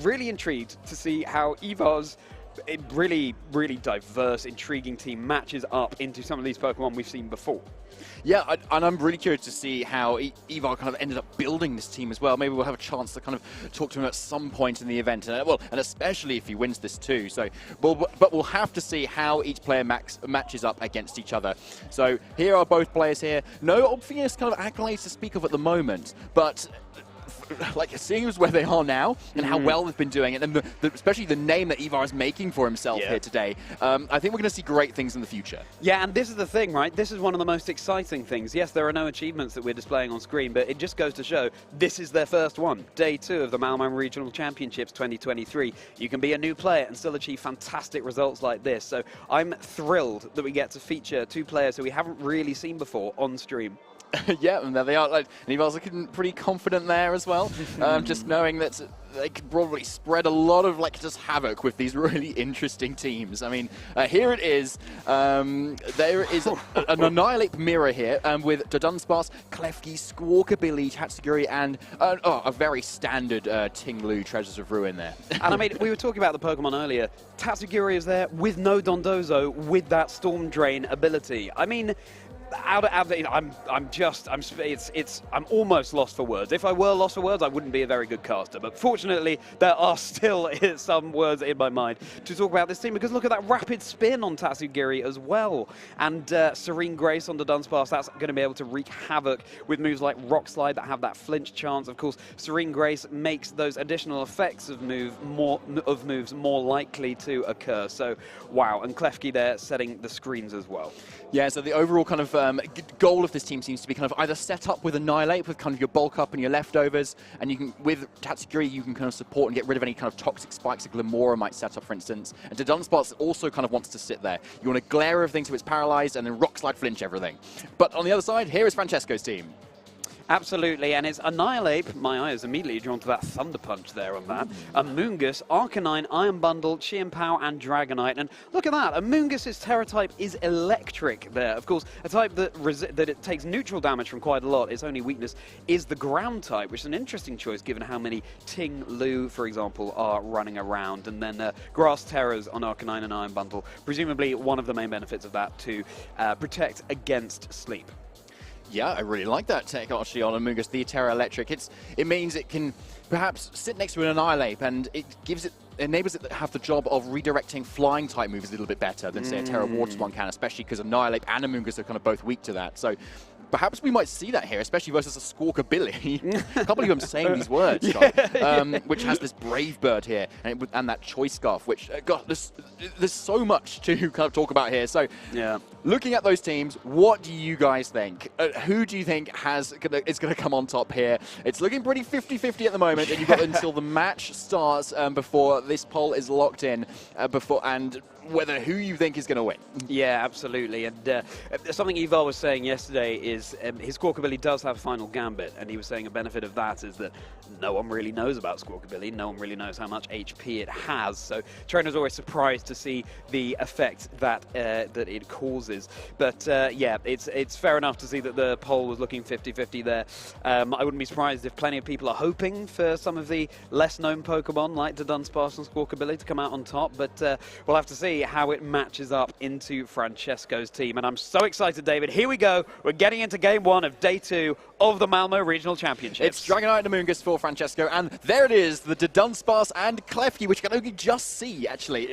really intrigued to see how Yvar's really diverse, intriguing team matches up into some of these Pokemon we've seen before. Yeah, and I'm really curious to see how Yvar kind of ended up building this team as well. Maybe we'll have a chance to kind of talk to him at some point in the event, and especially if he wins this too. So, but we'll have to see how each player matches up against each other. So here are both players here. No obvious kind of accolades to speak of at the moment, but like seeing as where they are now and how well they've been doing it, and especially the name that Yvar is making for himself here today, I think we're going to see great things in the future. Yeah, and this is the thing, right? This is one of the most exciting things. Yes, there are no achievements that we're displaying on screen, but it just goes to show this is their first one. Day 2 of the Malmö Regional Championships 2023. You can be a new player and still achieve fantastic results like this. So I'm thrilled that we get to feature 2 players who we haven't really seen before on stream. Yeah, and there they are. Like, and Yvar's looking pretty confident there as well. Just knowing that they could probably spread a lot of just havoc with these really interesting teams. I mean, here it is. There is an Annihilate mirror here with Dunsparce, Klefki, Squawkabilly, Tatsugiri, and a very standard Tinglu Treasures of Ruin there. And I mean, we were talking about the Pokemon earlier. Tatsugiri is there with no Dondozo with that Storm Drain ability. I mean, I'm almost lost for words. If I were lost for words, I wouldn't be a very good caster. But fortunately, there are still some words in my mind to talk about this team, because look at that rapid spin on Tatsugiri as well. And Serene Grace on the Dunsparce, that's going to be able to wreak havoc with moves like Rock Slide that have that flinch chance. Of course, Serene Grace makes those additional effects of moves more likely to occur. So, wow. And Klefki there setting the screens as well. Yeah, so the overall kind of goal of this team seems to be kind of either set up with Annihilate, with kind of your bulk up and your leftovers, and you can, with Tatsugiri, you can kind of support and get rid of any kind of toxic spikes that Glamora might set up, for instance. And Dunsparce also kind of wants to sit there. You want to glare everything so it's paralyzed, and then Rock Slide flinch everything. But on the other side, here is Francesco's team. Absolutely, and it's Annihilate. My eye is immediately drawn to that Thunder Punch there on that. Amoonguss, Arcanine, Iron Bundle, Chien-Pao, and Dragonite. And look at that, Amoonguss's Terra type is Electric there. Of course, a type that it takes neutral damage from quite a lot. Its only weakness is the Ground type, which is an interesting choice given how many Ting Lu, for example, are running around. And then Grass Terrors on Arcanine and Iron Bundle. Presumably one of the main benefits of that to protect against sleep. Yeah, I really like that tech actually on Amoonguss, the Terra Electric. It means it can perhaps sit next to an Annihilate, and it enables it to have the job of redirecting flying type moves a little bit better than say a Terra Water one can, especially because Annihilate and Amoonguss are kind of both weak to that. So perhaps we might see that here, especially versus a Squawkabilly. I can't believe I'm saying these words, which has this Brave Bird here and that Choice Scarf, which, God, there's so much to kind of talk about here. So, looking at those teams, what do you guys think? Who do you think is going to come on top here? It's looking pretty 50-50 at the moment, and you've got until the match starts before this poll is locked in, and whether who you think is going to win. Yeah, absolutely. And something Yvar was saying yesterday is his Squawkabilly does have Final Gambit, and he was saying a benefit of that is that no one really knows about Squawkabilly. No one really knows how much HP it has. So trainers are always surprised to see the effect that it causes. But yeah, it's fair enough to see that the poll was looking 50-50 there. I wouldn't be surprised if plenty of people are hoping for some of the less known Pokemon like Dunsparce and Squawkabilly to come out on top. But we'll have to see how it matches up into Francesco's team. And I'm so excited, David. Here we go. We're getting into game 1 of day 2 of the Malmö Regional Championships. It's Dragonite and Amoonguss for Francesco, and there it is, the Dunsparce and Klefki, which you can only just see, actually,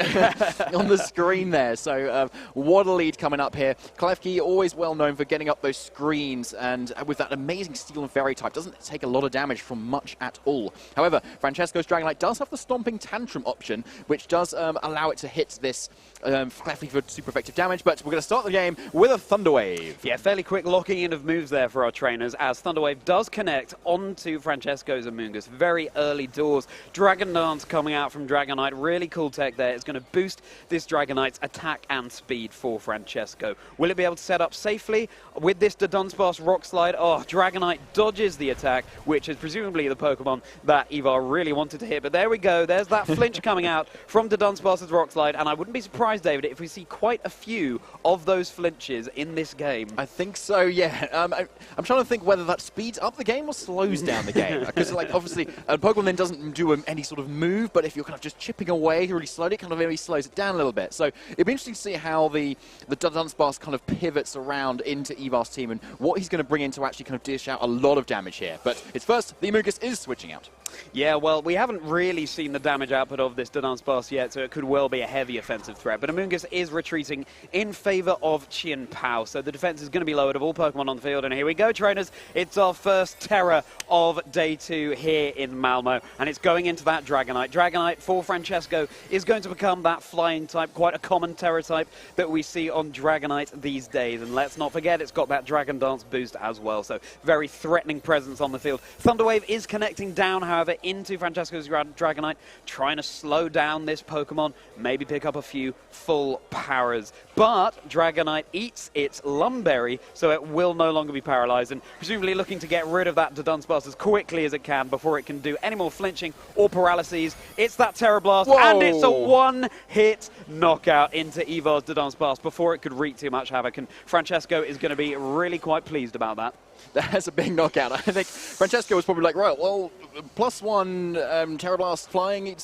on the screen there. So what a lead coming up here. Klefki, always well known for getting up those screens, and with that amazing Steel and Fairy type, doesn't take a lot of damage from much at all. However, Francesco's Dragonite does have the Stomping Tantrum option, which does allow it to hit this Klefki for super effective damage, but we're going to start the game with a Thunder Wave. Yeah, fairly quick locking in of moves there for our trainers, as Thunder Wave does connect onto Francesco's Amoonguss. Very early doors. Dragon Dance coming out from Dragonite. Really cool tech there. It's going to boost this Dragonite's attack and speed for Francesco. Will it be able to set up safely with this Dunsparce Rock Slide? Oh, Dragonite dodges the attack, which is presumably the Pokemon that Yvar really wanted to hit. But there we go. There's that flinch coming out from Dunsparce's Rock Slide, and I wouldn't be surprised, David, if we see quite a few of those flinches in this game. I think so, yeah. Yeah, I'm trying to think whether that speeds up the game or slows down the game. Because, like, obviously, Pokemon then doesn't do any sort of move, but if you're kind of just chipping away really slowly, it kind of maybe slows it down a little bit. So it'd be interesting to see how the Dunsparce kind of pivots around into Yvar's team and what he's going to bring in to actually kind of dish out a lot of damage here. But it's first, the Amogus is switching out. Yeah, well, we haven't really seen the damage output of this Dunsparce yet, so it could well be a heavy offensive threat. But Amogus is retreating in favor of Chien-Pao, so the defense is going to be lowered of all Pokemon on the field. And here we go, trainers. It's our first Terra of Day 2 here in Malmö, and it's going into that Dragonite. Dragonite for Francesco is going to become that flying type, quite a common Terra type that we see on Dragonite these days. And let's not forget, it's got that Dragon Dance boost as well, so very threatening presence on the field. Thunder Wave is connecting down, however, into Francesco's Dragonite, trying to slow down this Pokemon, maybe pick up a few full powers. But Dragonite eats its Lumberry, so it will no longer be paralyzed, and presumably looking to get rid of that Dunsparce as quickly as it can before it can do any more flinching or paralyses. It's that Terra Blast, and it's a one-hit knockout into Yvar's Dunsparce before it could wreak too much havoc, and Francesco is going to be really quite pleased about that. That's a big knockout. I think Francesco was probably like, right, well, +1 Terra Blast flying,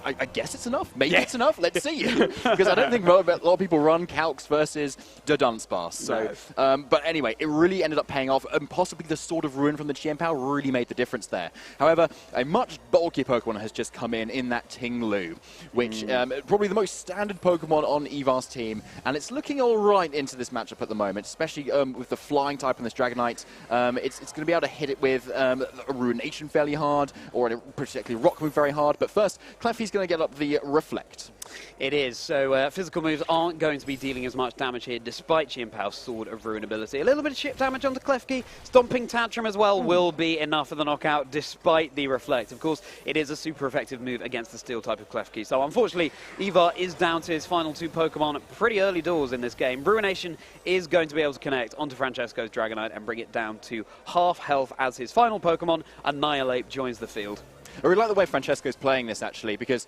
I guess it's enough. Maybe it's enough. Let's see. Because I don't think a lot of people run Calcs versus Dunsparce. So, no. But anyway, it really ended up paying off, and possibly the Sword of Ruin from the Chien-Pao really made the difference there. However, a much bulkier Pokemon has just come in that Ting-Lu, which probably the most standard Pokemon on Yvar's team, and it's looking all right into this matchup at the moment, especially with the flying type on this Dragonite. It's going to be able to hit it with a Ruination fairly hard, or a particularly Rock move very hard. But first, Clefty's going to get up the Reflect. It is, so physical moves aren't going to be dealing as much damage here, despite Chien-Pao's Sword of Ruin ability. A little bit of chip damage onto Klefki. Stomping Tantrum as well will be enough for the knockout, despite the Reflect. Of course, it is a super effective move against the Steel type of Klefki. So unfortunately, Yvar is down to his final two Pokemon pretty early doors in this game. Ruination is going to be able to connect onto Francesco's Dragonite and bring it down to half health as his final Pokemon. Annihilate joins the field. I really like the way Francesco's playing this, actually, because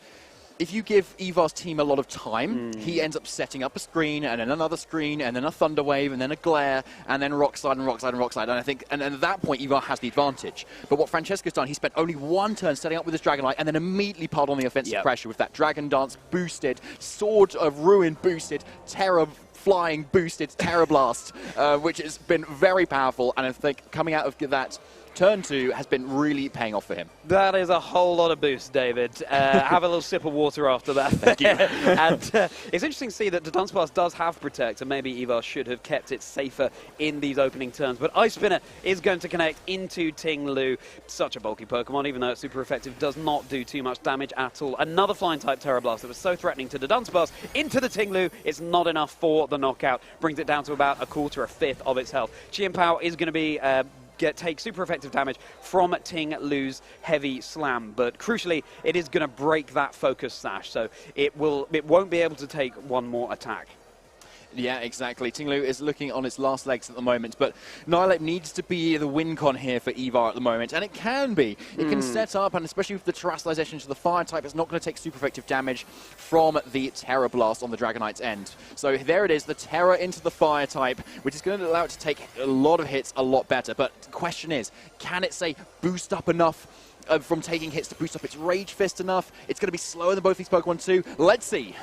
if you give Yvar's team a lot of time, he ends up setting up a screen, and then another screen, and then a Thunder Wave, and then a Glare, and then Rock Slide, and Rock Slide, and Rock Slide. And I think, and at that point, Yvar has the advantage. But what Francesco's done, he spent only one turn setting up with his Dragonite, and then immediately piled on the offensive pressure with that Dragon Dance boosted, Sword of Ruin boosted, Terra Flying boosted, Terra Blast, which has been very powerful. And I think coming out of that Turn 2 has been really paying off for him. That is a whole lot of boost, David. Have a little sip of water after that. Thank you. And it's interesting to see that the Dunsparce does have Protect, and maybe Yvar should have kept it safer in these opening turns. But Ice Spinner is going to connect into Ting-Lu. Such a bulky Pokemon, even though it's super effective, does not do too much damage at all. Another Flying-type Terra Blast that was so threatening to the Dunsparce into the Ting-Lu. It's not enough for the knockout. Brings it down to about a quarter, a fifth of its health. Chien-Pao is going to be take super effective damage from Ting-Lu's Heavy Slam, but crucially, it is going to break that Focus Sash, so it won't be able to take one more attack. Yeah, exactly. Ting-Lu is looking on its last legs at the moment, but Annihilate needs to be the win con here for Yvar at the moment, and it can be. It can set up, and especially with the Terrestrialization to the Fire type, it's not going to take super effective damage from the Terra Blast on the Dragonite's end. So there it is, the Terra into the Fire type, which is going to allow it to take a lot of hits a lot better. But the question is, can it, say, boost up enough from taking hits to boost up its Rage Fist enough? It's going to be slower than both these Pokemon too. Let's see.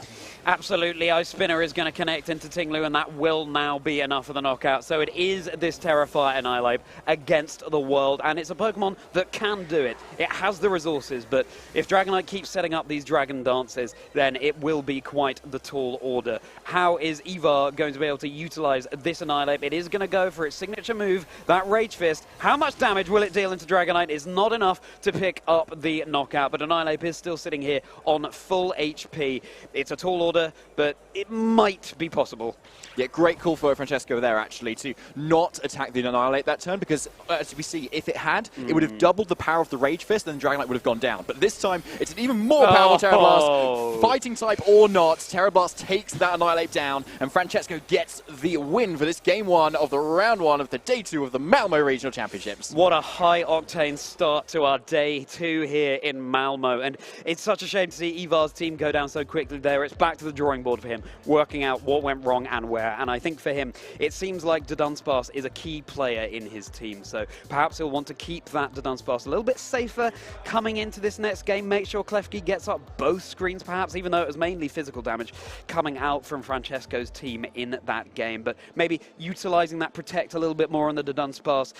Absolutely, Ice Spinner is going to connect into Ting-Lu, and that will now be enough for the knockout. So it is this Terra-Fire Annihilate against the world, and it's a Pokemon that can do it. It has the resources, but if Dragonite keeps setting up these Dragon Dances, then it will be quite the tall order. How is Yvar going to be able to utilize this Annihilate? It is going to go for its signature move, that Rage Fist. How much damage will it deal into Dragonite is not enough to pick up the knockout, but Annihilate is still sitting here on full HP. It's a tall order, but it might be possible. Yeah, great call for Francesco there, actually, to not attack the Annihilate that turn, because, as we see, if it had, it would have doubled the power of the Rage Fist, and Dragonite would have gone down. But this time, it's an even more powerful Terra Blast. Fighting type or not, Terra Blast takes that Annihilate down, and Francesco gets the win for this Game 1 of the Round 1 of the Day 2 of the Malmö Regional Championships. What a high-octane start to our Day 2 here in Malmö, and it's such a shame to see Yvar's team go down so quickly there. It's back to the drawing board for him, working out what went wrong and where. And I think for him, it seems like Dunsparce is a key player in his team. So perhaps he'll want to keep that Dunsparce a little bit safer coming into this next game. Make sure Klefki gets up both screens, perhaps, even though it was mainly physical damage coming out from Francesco's team in that game. But maybe utilizing that protect a little bit more on the Dunsparce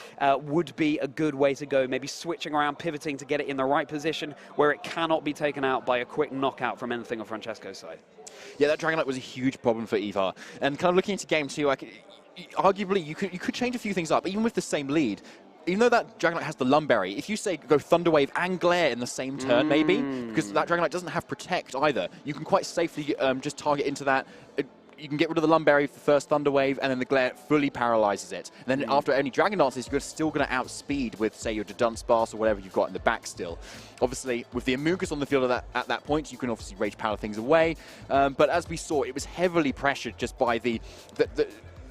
would be a good way to go. Maybe switching around, pivoting to get it in the right position where it cannot be taken out by a quick knockout from anything on Francesco's side. Yeah, that Dragonite was a huge problem for Yvar. And kind of looking into game 2, arguably you could change a few things up, even with the same lead. Even though that Dragonite has the Lumberry, if you say go Thunder Wave and Glare in the same turn, maybe, because that Dragonite doesn't have Protect either, you can quite safely just target into that. You can get rid of the Lumberry for first Thunder Wave, and then the Glare fully paralyzes it. And then after any Dragon Dances, you're still going to outspeed with, say, your Dunsparce or whatever you've got in the back still. Obviously, with the Amoonguss on the field at that point, you can obviously Rage Power things away. But as we saw, it was heavily pressured just by the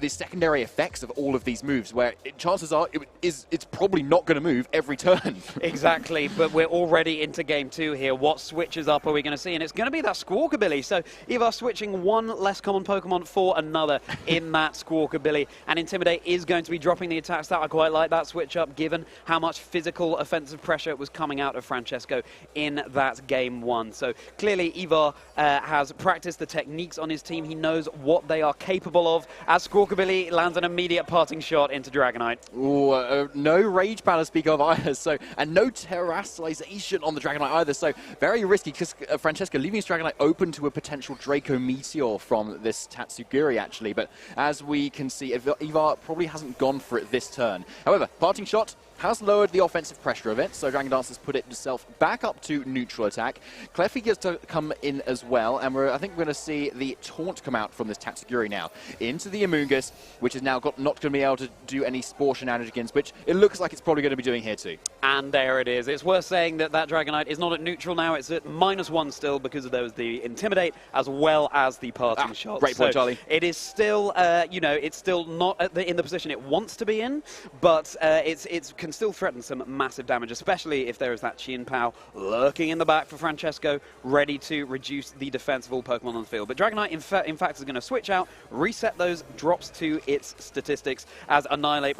secondary effects of all of these moves, where chances are it's probably not going to move every turn. Exactly, but we're already into game 2 here. What switches up are we going to see? And it's going to be that Squawkabilly. So Yvar switching one less common Pokemon for another in that Squawkabilly. And Intimidate is going to be dropping the attack stat. I quite like that switch up, given how much physical offensive pressure was coming out of Francesco in that game 1. So clearly Yvar has practiced the techniques on his team. He knows what they are capable of. As Squawkabilly lands an immediate parting shot into Dragonite. Ooh, no Rage Power to speak of either, and no Terastallization on the Dragonite either, so very risky, because Francesco leaving his Dragonite open to a potential Draco Meteor from this Tatsugiri, actually, but as we can see, Yvar probably hasn't gone for it this turn. However, parting shot has lowered the offensive pressure of it, so Dragon Dance has put itself back up to neutral attack. Klefki gets to come in as well, and I think we're going to see the Taunt come out from this Tatsugiri now into the Amoonguss, which is now not going to be able to do any Spore shenanigans, which it looks like it's probably going to be doing here too. And there it is. It's worth saying that Dragonite is not at neutral now. It's at -1 still, because there was the Intimidate as well as the parting shot. Great point, Charlie. It is still, it's still not in the position it wants to be in, but it can still threaten some massive damage, especially if there is that Chien Pao lurking in the back for Francesco, ready to reduce the defense of all Pokemon on the field. But Dragonite, in fact, is going to switch out, reset those drops to its statistics as Annihilate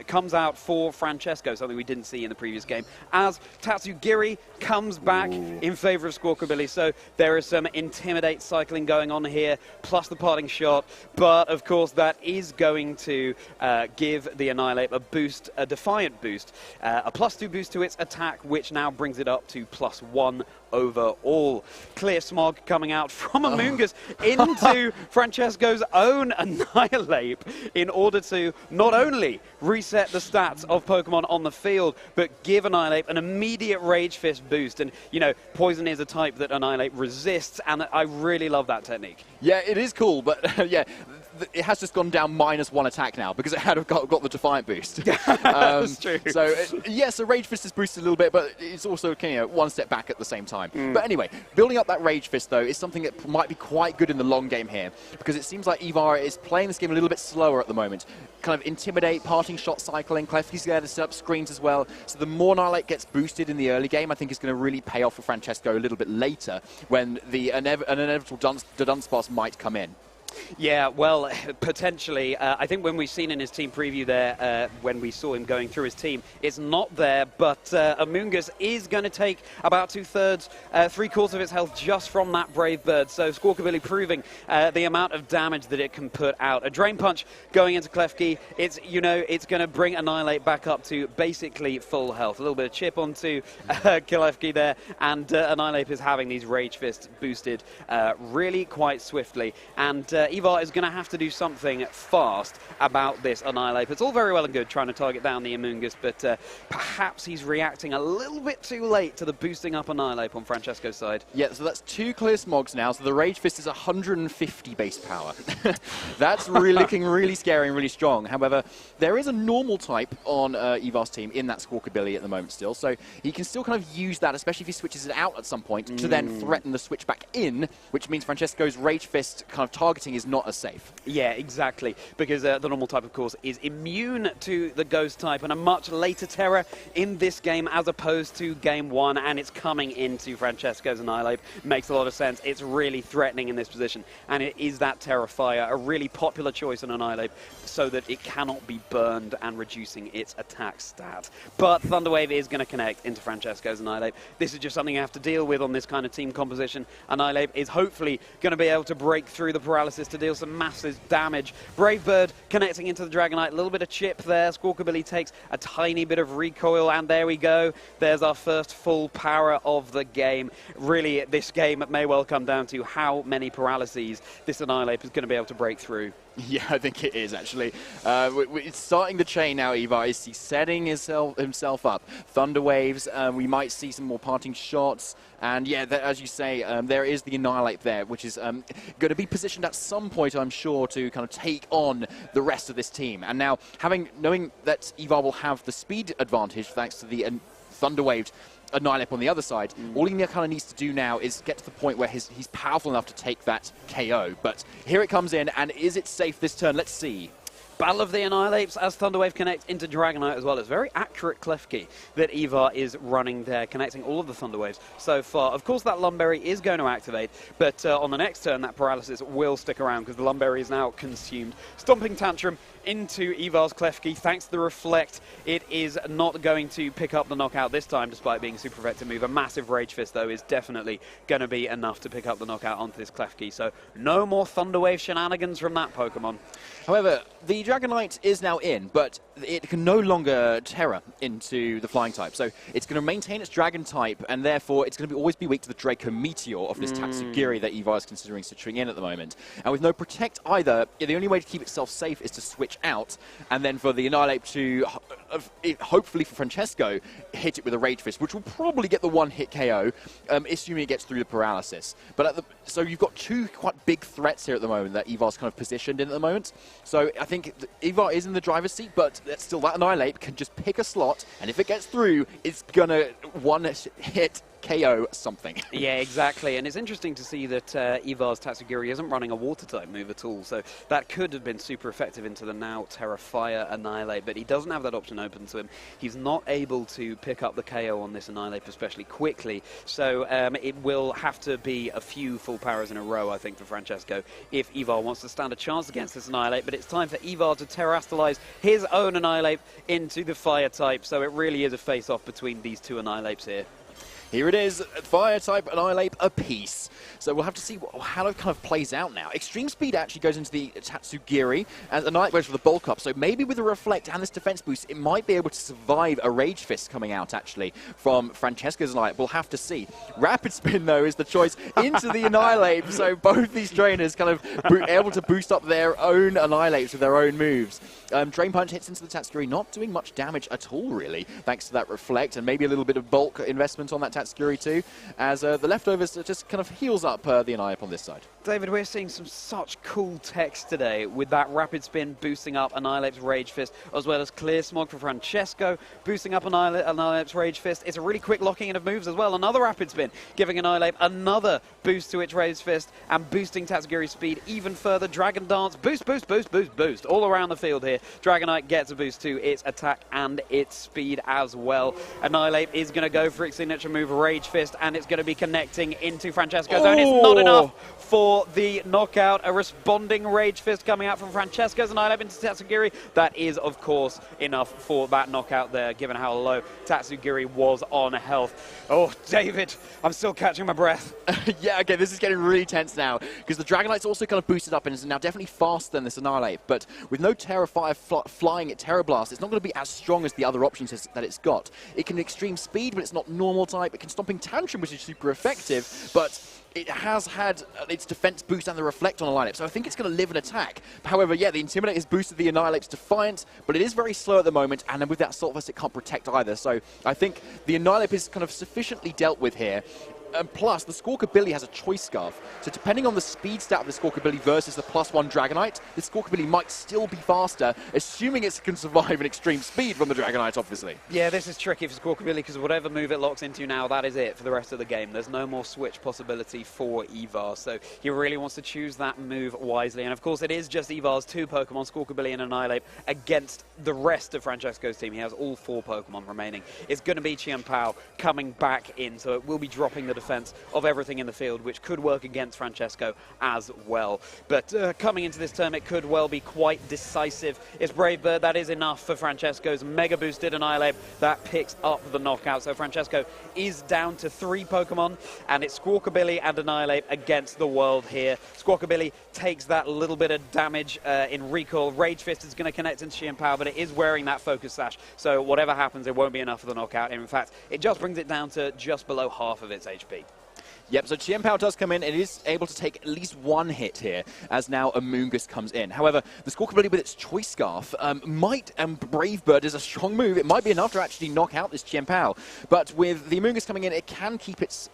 comes out for Francesco, something we didn't see in the previous game, as Tatsugiri comes back in favor of Squawkabilly. So there is some Intimidate cycling going on here, plus the parting shot, but of course that is going to give the Annihilate a boost, a Defiant boost, a +2 boost to its attack, which now brings it up to +1 overall. Clear Smog coming out from Amoonguss into Francesco's own Annihilate in order to not only reset the stats of Pokemon on the field, but give Annihilate an immediate Rage Fist boost. And, Poison is a type that Annihilate resists, and I really love that technique. Yeah, it is cool, but yeah, it has just gone down -1 attack now because it had got the Defiant boost. That's true. So, so Rage Fist is boosted a little bit, but it's also one step back at the same time. But anyway, building up that Rage Fist, though, is something that might be quite good in the long game here, because it seems like Yvar is playing this game a little bit slower at the moment. Kind of Intimidate, parting shot cycling, Klefki's there to set up screens as well. So the more Annihilate gets boosted in the early game, I think is going to really pay off for Francesco a little bit later when an inevitable Dunsparce might come in. Yeah, well, potentially. I think when we've seen in his team preview there, when we saw him going through his team, it's not there, but Amoonguss is going to take about 2/3, 3/4 of its health just from that Brave Bird. So Squawkabilly proving the amount of damage that it can put out. A Drain Punch going into Klefki. It's going to bring Annihilate back up to basically full health. A little bit of chip onto Klefki there, and Annihilate is having these Rage Fists boosted really quite swiftly. And Yvar is going to have to do something fast about this Annihilate. It's all very well and good trying to target down the Amoonguss, but perhaps he's reacting a little bit too late to the boosting up Annihilate on Francesco's side. Yeah, so that's 2 Clear Smogs now, so the Rage Fist is 150 base power. That's really looking really scary and really strong. However, there is a normal type on Yvar's team in that Squawkabilly at the moment still, so he can still kind of use that, especially if he switches it out at some point, to then threaten the switch back in, which means Francesco's Rage Fist kind of targeting redirecting is not as safe. Yeah, exactly, because the normal type, of course, is immune to the Ghost type, and a much later Terra in this game as opposed to Game 1, and it's coming into Francesco's Annihilate. Makes a lot of sense. It's really threatening in this position, and it is that Terra Fire, a really popular choice in Annihilate, so that it cannot be burned and reducing its attack stat. But Thunderwave is going to connect into Francesco's Annihilate. This is just something you have to deal with on this kind of team composition. Annihilate is hopefully going to be able to break through the paralysis to deal some massive damage. Brave Bird connecting into the Dragonite, a little bit of chip there. Squawkabilly takes a tiny bit of recoil, and there we go. There's our first full power of the game. Really, this game may well come down to how many paralyses this Annihilate is going to be able to break through. Yeah, I think it is, actually. It's starting the chain now, Yvar. He's setting himself up. Thunder Waves, we might see some more parting shots. And yeah, as you say, there is the Annihilate there, which is going to be positioned at some point, I'm sure, to kind of take on the rest of this team. And now, knowing that Yvar will have the speed advantage thanks to the Thunder Waved Annihilate on the other side, all he kind of needs to do now is get to the point where he's powerful enough to take that KO. But here it comes in, and is it safe this turn? Let's see. Battle of the Annihilates as Thunderwave connects into Dragonite as well. It's very accurate Klefki that Yvar is running there, connecting all of the Thunderwaves so far. Of course, that Lumberry is going to activate, but on the next turn, that Paralysis will stick around because the Lumberry is now consumed. Stomping Tantrum into Yvar's Klefki. Thanks to the Reflect, it is not going to pick up the knockout this time, despite being a super effective move. A massive Rage Fist, though, is definitely going to be enough to pick up the knockout onto this Klefki. So no more Thunderwave shenanigans from that Pokemon. However, the Dragonite is now in, but it can no longer Terra into the Flying type. So it's going to maintain its Dragon type, and therefore it's going to always be weak to the Draco Meteor of this Tatsugiri that Yvar is considering switching in at the moment. And with no Protect either, the only way to keep itself safe is to switch out, and then for the Annihilate to, hopefully for Francesco, hit it with a Rage Fist, which will probably get the one-hit KO, assuming it gets through the Paralysis. But so you've got two quite big threats here at the moment that Yvar's kind of positioned in at the moment. So I think Yvar is in the driver's seat, but still that Annihilate can just pick a slot, and if it gets through, it's gonna one-hit KO something. Yeah, exactly. And it's interesting to see that Yvar's Tatsugiri isn't running a Water-type move at all, so that could have been super effective into the now Terra Fire Annihilate, but he doesn't have that option open to him. He's not able to pick up the KO on this Annihilate especially quickly, so it will have to be a few full powers in a row, I think, for Francesco, if Yvar wants to stand a chance against this Annihilate. But it's time for Yvar to Terrastalize his own Annihilate into the Fire type, so it really is a face-off between these two Annihilates here. Here it is, Fire type Annihilate apiece. So we'll have to see how it kind of plays out now. Extreme Speed actually goes into the Tatsugiri, and Annihilate goes for the bulk up. So maybe with a Reflect and this defense boost, it might be able to survive a Rage Fist coming out, actually, from Francesco's Annihilate. We'll have to see. Rapid Spin, though, is the choice into the Annihilate. So both these trainers kind of able to boost up their own Annihilates with their own moves. Drain Punch hits into the Tatsugiri, not doing much damage at all, really, thanks to that Reflect, and maybe a little bit of bulk investment on that Tatsugiri too, as the leftovers just kind of heals up the Annihilate on this side. David, we're seeing some such cool text today with that Rapid Spin boosting up Annihilate's Rage Fist, as well as Clear Smog for Francesco, boosting up Annihilate's Rage Fist. It's a really quick locking in of moves as well. Another Rapid Spin, giving Annihilate another boost to its Rage Fist, and boosting Tatsugiri's speed even further. Dragon Dance, boost, boost, boost, boost, boost, all around the field here. Dragonite gets a boost to its attack and its speed as well. Annihilate is going to go for its signature move, Rage Fist, and it's going to be connecting into Francesco's zone. It's not enough for the knockout. A responding Rage Fist coming out from Francesco's Annihilate into Tatsugiri. That is, of course, enough for that knockout there, given how low Tatsugiri was on health. Oh, David, I'm still catching my breath. Yeah, okay, this is getting really tense now, because the Dragonite's also kind of boosted up and is now definitely faster than this Annihilate, but with no Terra Fire flying at Terra Blast, it's not going to be as strong as the other options that it's got. It can Extreme Speed, but it's not normal type. It can Stomping Tantrum, which is super effective, but it has had its defense boost and the Reflect on the lineup, so I think it's going to live and attack. However, yeah, the Intimidate has boosted the Annihilate's Defiance, but it is very slow at the moment, and then with that Assault Vest, it can't protect either. So I think the Annihilate is kind of sufficiently dealt with here. plus, the Squawkabilly has a choice scarf. So depending on the speed stat of the Squawkabilly versus the +1 Dragonite, the Squawkabilly might still be faster, assuming it can survive an extreme speed from the Dragonite, obviously. Yeah, this is tricky for Squawkabilly because whatever move it locks into now, that is it for the rest of the game. There's no more switch possibility for Yvar, so he really wants to choose that move wisely. And of course, it is just Yvar's 2 Pokemon, Squawkabilly and Annihilate, against the rest of Francesco's team. He has all 4 Pokemon remaining. It's going to be Chien-Pao coming back in, so it will be dropping the defense of everything in the field, which could work against Francesco as well. But coming into this term, it could well be quite decisive. It's Brave Bird. That is enough for Francesco's Mega Boosted Annihilate. That picks up the knockout. So Francesco is down to 3 Pokemon, and it's Squawkabilly and Annihilate against the world here. Squawkabilly takes that little bit of damage in recall. Rage Fist is going to connect into Chien-Pao, but it is wearing that Focus Sash. So whatever happens, it won't be enough for the knockout. And in fact, it just brings it down to just below half of its HP. Yep, so Chien-Pao does come in and is able to take at least 1 hit here as now Amoonguss comes in. However, the Squawkabilly with its Choice Scarf and Brave Bird is a strong move. It might be enough to actually knock out this Chien-Pao, but with the Amoonguss coming in, it can keep its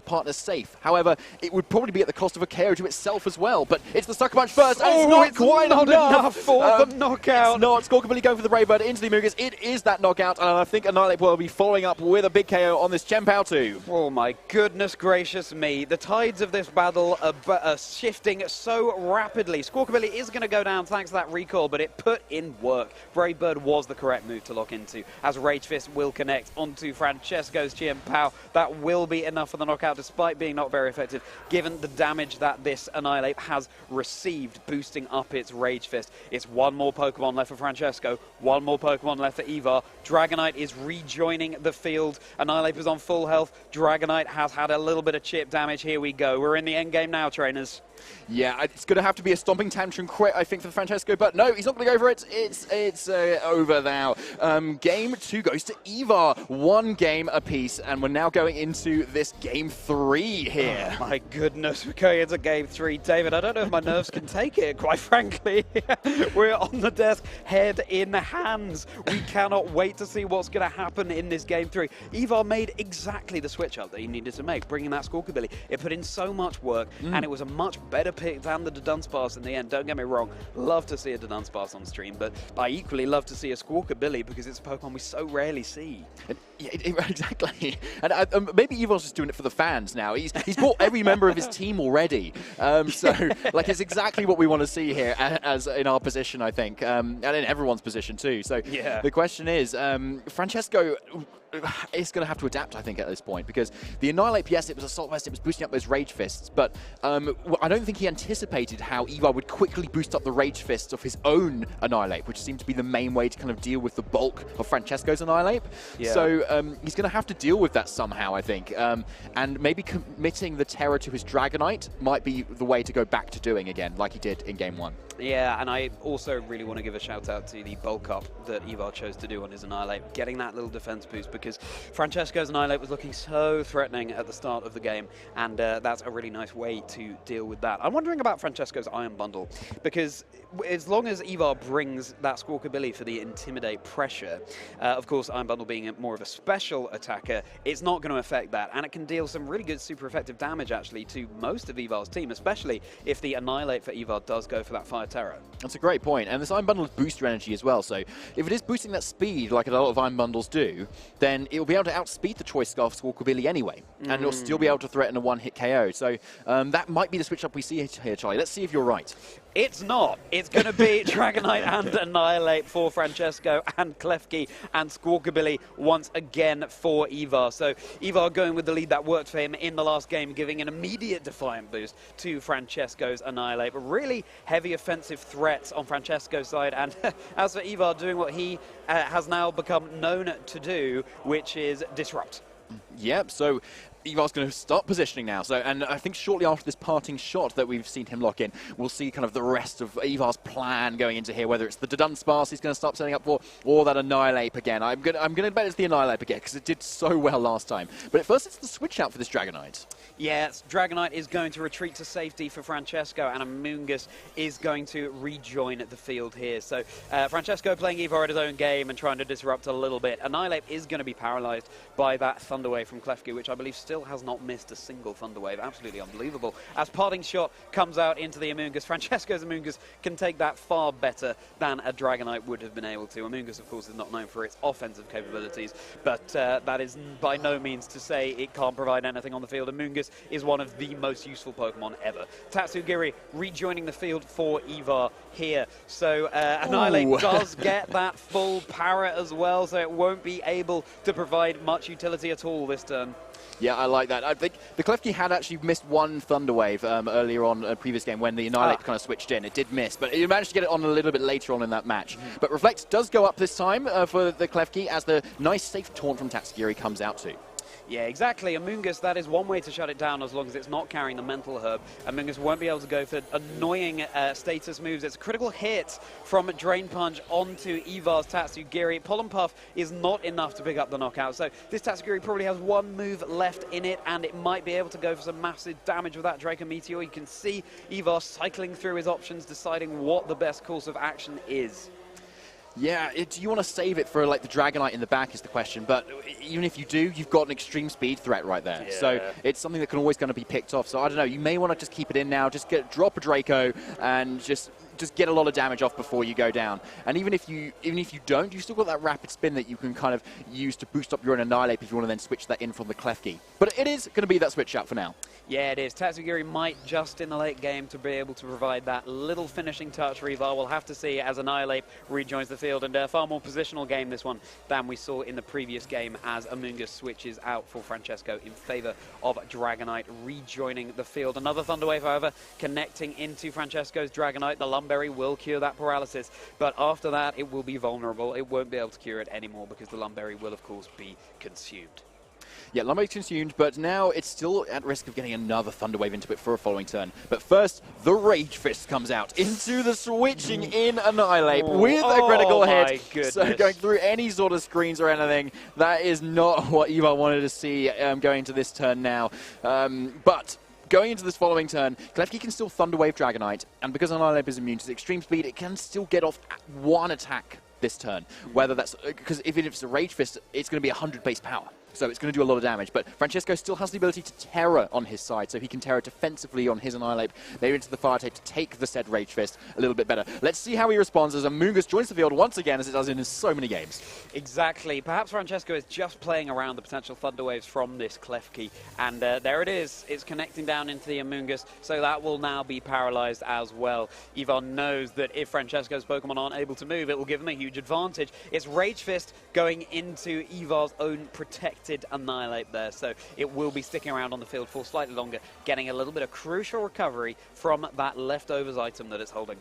partner safe. However, it would probably be at the cost of a KO to itself as well, but it's the Sucker Punch first, and it's not quite enough for the knockout. It's not. Squawkabilly going for the Brave Bird into the Amoonguss. It is that knockout, and I think Annihilate will be following up with a big KO on this Chien-Pao too. Oh my goodness gracious me. The tides of this battle are shifting so rapidly. Squawkabilly is going to go down thanks to that recall, but it put in work. Brave Bird was the correct move to lock into, as Rage Fist will connect onto Francesco's Chien-Pao. That will be enough for the knockout, despite being not very effective, given the damage that this Annihilate has received, boosting up its Rage Fist. It's 1 more Pokemon left for Francesco, 1 more Pokemon left for Yvar. Dragonite is rejoining the field. Annihilate is on full health. Dragonite has had a little bit of chip damage. Here we go. We're in the end game now, trainers. Yeah, it's going to have to be a stomping tantrum crit, I think, for Francesco, but no, he's not going to go for it. It's over now. Game 2 goes to Yvar. 1 game apiece, and we're now going into this game 3 here. Oh, my goodness, we're going into game 3. David, I don't know if my nerves can take it, quite frankly. We're on the desk, head in hands. We cannot wait to see what's going to happen in this game 3. Yvar made exactly the switch up that he needed to make, bringing that Squawkabilly. It put in so much work, and it was a much better pick than the Dudunsparce in the end. Don't get me wrong, love to see a Dudunsparce on stream, but I equally love to see a Squawkabilly because it's a Pokemon we so rarely see. Yeah, exactly. And maybe Yvar's just doing it for the fans now. He's bought every member of his team already. So, like, it's exactly what we want to see here as in our position, I think, and in everyone's position too. So yeah. The question is, Francesco is going to have to adapt, I think, at this point, because the Annihilate, yes, it was Assault Vest, it was boosting up those Rage Fists, but I don't think he anticipated how Yvar would quickly boost up the Rage Fists of his own Annihilate, which seemed to be the main way to kind of deal with the bulk of Francesco's Annihilate. Yeah. So he's going to have to deal with that somehow, I think, and maybe committing the Terror to his Dragonite might be the way to go back to doing again, like he did in Game 1. Yeah, and I also really want to give a shout out to the bulk up that Yvar chose to do on his Annihilate, getting that little defense boost, because Francesco's Annihilate was looking so threatening at the start of the game, and that's a really nice way to deal with that. I'm wondering about Francesco's Iron Bundle, because as long as Yvar brings that Squawkabilly for the Intimidate pressure, of course Iron Bundle being more of a special attacker, it's not going to affect that, and it can deal some really good super effective damage actually to most of Yvar's team, especially if the Annihilate for Yvar does go for that Fire Terror. That's a great point, and this Iron Bundle is booster energy as well, so if it is boosting that speed like a lot of Iron Bundles do, then it will be able to outspeed the Choice Scarf Squawkabilly anyway, and it'll still be able to threaten a 1-hit KO, so that might be the switch up we see here, Charlie. Let's see if you're right. It's not. It's going to be Dragonite and Annihilate for Francesco, and Klefki and Squawkabilly once again for Yvar. So Yvar going with the lead that worked for him in the last game, giving an immediate Defiant boost to Francesco's Annihilate. But really heavy offensive threats on Francesco's side. And as for Yvar, doing what he has now become known to do, which is disrupt. Yep, so Yvar's going to start positioning now. So, and I think shortly after this parting shot that we've seen him lock in, we'll see kind of the rest of Yvar's plan going into here, whether it's the Dudunsparce he's going to start setting up for, or that Annihilate again. I'm going to bet it's the Annihilate again, because it did so well last time. But at first, it's the switch out for this Dragonite. Yes, Dragonite is going to retreat to safety for Francesco, and Amoonguss is going to rejoin the field here. So Francesco playing Yvar at his own game and trying to disrupt a little bit. Annihilate is going to be paralyzed by that Thunder Wave from Klefki, which I believe still still has not missed a single Thunder Wave. Absolutely unbelievable. As parting shot comes out into the Amoonguss, Francesco's Amoonguss can take that far better than a Dragonite would have been able to. Amoonguss, of course, is not known for its offensive capabilities, but that is by no means to say it can't provide anything on the field. Amoonguss is one of the most useful Pokemon ever. Tatsugiri rejoining the field for Yvar here. So Annihilate does get that full power as well, so it won't be able to provide much utility at all this turn. Yeah, I like that. I think the Klefki had actually missed one Thunder Wave earlier on a previous game when the Annihilate kind of switched in. It did miss, but it managed to get it on a little bit later on in that match. But Reflect does go up this time for the Klefki as the nice safe taunt from Tatsugiri comes out too. Yeah, exactly. Amoonguss, that is one way to shut it down as long as it's not carrying the Mental Herb. Amoonguss won't be able to go for annoying status moves. It's a critical hit from Drain Punch onto Yvar's Tatsugiri. Pollen Puff is not enough to pick up the knockout, so this Tatsugiri probably has one move left in it, and it might be able to go for some massive damage with that Draco Meteor. You can see Yvar cycling through his options, deciding what the best course of action is. Yeah, do you want to save it for like the Dragonite in the back is the question, but even if you do, you've got an extreme speed threat right there. Yeah. So it's something that can always going to be picked off. So I don't know, you may want to just keep it in now, just drop a Draco and just get a lot of damage off before you go down. And even if you don't, you've still got that rapid spin that you can kind of use to boost up your own Annihilate if you want to then switch that in from the Klefki. But it is going to be that switch out for now. Yeah, it is. Tatsugiri might just in the late game to be able to provide that little finishing touch. Yvar will have to see as Annihilate rejoins the field, and a far more positional game this one than we saw in the previous game as Amoonguss switches out for Francesco in favor of Dragonite rejoining the field. Another Thunder Wave, however, connecting into Francesco's Dragonite. The Lumberry will cure that paralysis, but after that it will be vulnerable. It won't be able to cure it anymore because the Lumberry will, of course, be consumed. Yeah, Lumberry's consumed, but now it's still at risk of getting another Thunder Wave into it for a following turn. But first, the Rage Fist comes out into the switching in Annihilate with a critical hit. Goodness. So going through any sort of screens or anything, that is not what Yvar wanted to see going into this turn now. But going into this following turn, Klefki can still Thunder Wave Dragonite, and because Annihilate is immune to extreme speed, it can still get off one attack this turn. Whether that's because if it's a Rage Fist, it's going to be 100 base power. So it's going to do a lot of damage, but Francesco still has the ability to Terror on his side, so he can Terror defensively on his Annihilate, maybe into the Fire type to take the said Rage Fist a little bit better. Let's see how he responds as Amoonguss joins the field once again, as it does in so many games. Exactly. Perhaps Francesco is just playing around the potential Thunder Waves from this Klefki, and there it is. It's connecting down into the Amoonguss, so that will now be paralyzed as well. Yvar knows that if Francesco's Pokemon aren't able to move, it will give him a huge advantage. It's Rage Fist going into Yvar's own protected Annihilate there, so it will be sticking around on the field for slightly longer, getting a little bit of crucial recovery from that leftovers item that it's holding.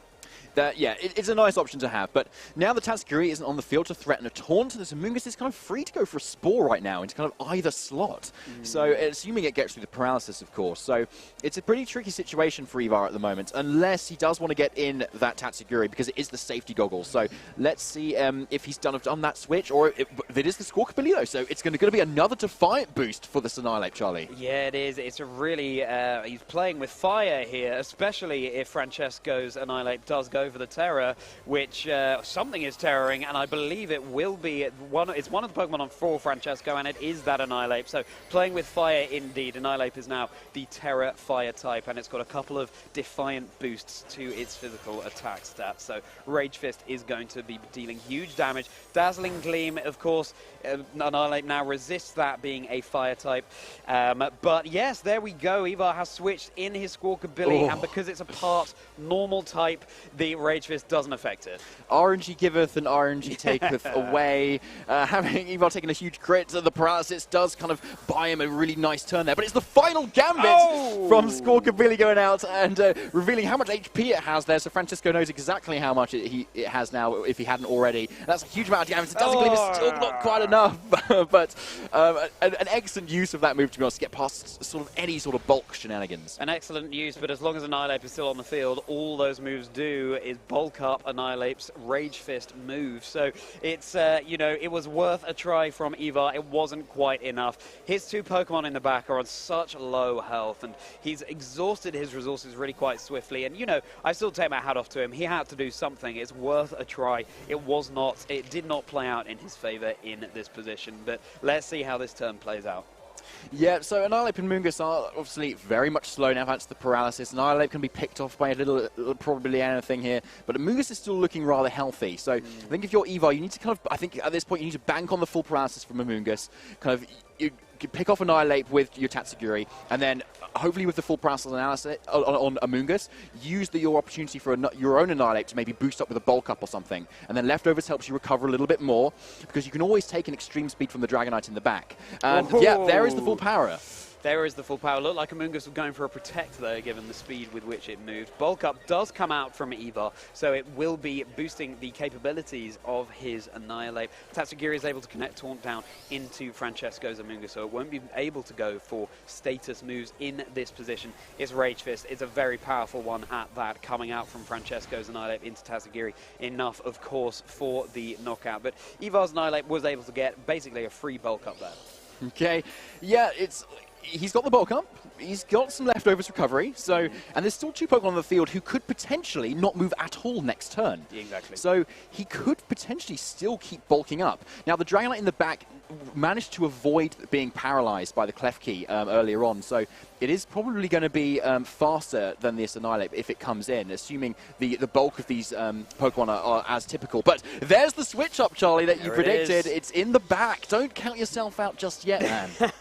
Yeah, it's a nice option to have, but now the Tatsugiri isn't on the field to threaten a taunt, this Amoonguss is kind of free to go for a Spore right now into kind of either slot. So, assuming it gets through the paralysis, of course. So, it's a pretty tricky situation for Yvar at the moment, unless he does want to get in that Tatsugiri, because it is the safety goggles. So, let's see if he's done that switch, or if it is the Squawkabilly, though. So, it's going to be another Defiant boost for the Annihilate, Charlie. Yeah, it is. It's a really... he's playing with fire here, especially if Francesco's Annihilate does go for the Terror, which something is terroring, and I believe it will be it's one of the Pokemon on for Francesco, and it is that Annihilate. So playing with fire indeed. Annihilate is now the Terror Fire type, and it's got a couple of Defiant boosts to its physical attack stats. So Rage Fist is going to be dealing huge damage. Dazzling Gleam, of course, Annihilate now resists that being a fire type. But yes, there we go. Yvar has switched in his Squawkabilly, and because it's a part normal type, the Rage Fist doesn't affect it. RNG giveth and RNG taketh away. Having Yvar taking a huge crit, the paralysis does kind of buy him a really nice turn there. But it's the final Gambit from Squawkabilly going out and revealing how much HP it has there. So Francesco knows exactly how much it has now, if he hadn't already. And that's a huge amount of damage. It doesn't believe it's still not quite enough. But an excellent use of that move to be honest, to get past sort of any sort of bulk shenanigans. An excellent use, but as long as Annihilate is still on the field, all those moves do is bulk up Annihilate's Rage Fist move. So it's, you know, it was worth a try from Yvar. It wasn't quite enough. His two Pokemon in the back are on such low health, and he's exhausted his resources really quite swiftly. And, you know, I still take my hat off to him. He had to do something. It's worth a try. It did not play out in his favor in this position, but let's see how this turn plays out. Yeah, so Annihilate and Mungus are obviously very much slow now thanks to the paralysis. Annihilate can be picked off by a little probably anything here, but Mungus is still looking rather healthy. So I think if you're Yvar, you need to kind of, I think at this point you need to bank on the full paralysis from Mungus. Kind of, you pick off Annihilate with your Tatsugiri, and then hopefully with the full paralysis analysis on Amoonguss, use your opportunity for your own Annihilate to maybe boost up with a bulk up or something. And then Leftovers helps you recover a little bit more, because you can always take an extreme speed from the Dragonite in the back. And yeah, there is the full power. There is the full power. Looked like Amoonguss was going for a Protect there, given the speed with which it moved. Bulk Up does come out from Yvar, so it will be boosting the capabilities of his Annihilate. Tatsugiri is able to connect Taunt down into Francesco's Amoonguss, so it won't be able to go for status moves in this position. It's Rage Fist. It's a very powerful one at that, coming out from Francesco's Annihilate into Tatsugiri. Enough, of course, for the knockout. But Yvar's Annihilate was able to get basically a free Bulk Up there. Okay, yeah, he's got the bulk up, he's got some leftovers recovery, so, and there's still 2 Pokemon on the field who could potentially not move at all next turn. Exactly. So he could potentially still keep bulking up. Now the Dragonite in the back managed to avoid being paralyzed by the Klefki earlier on, so it is probably going to be faster than this Annihilate if it comes in, assuming the bulk of these Pokemon are as typical. But there's the switch up, Charlie, that you predicted. It's in the back. Don't count yourself out just yet, man.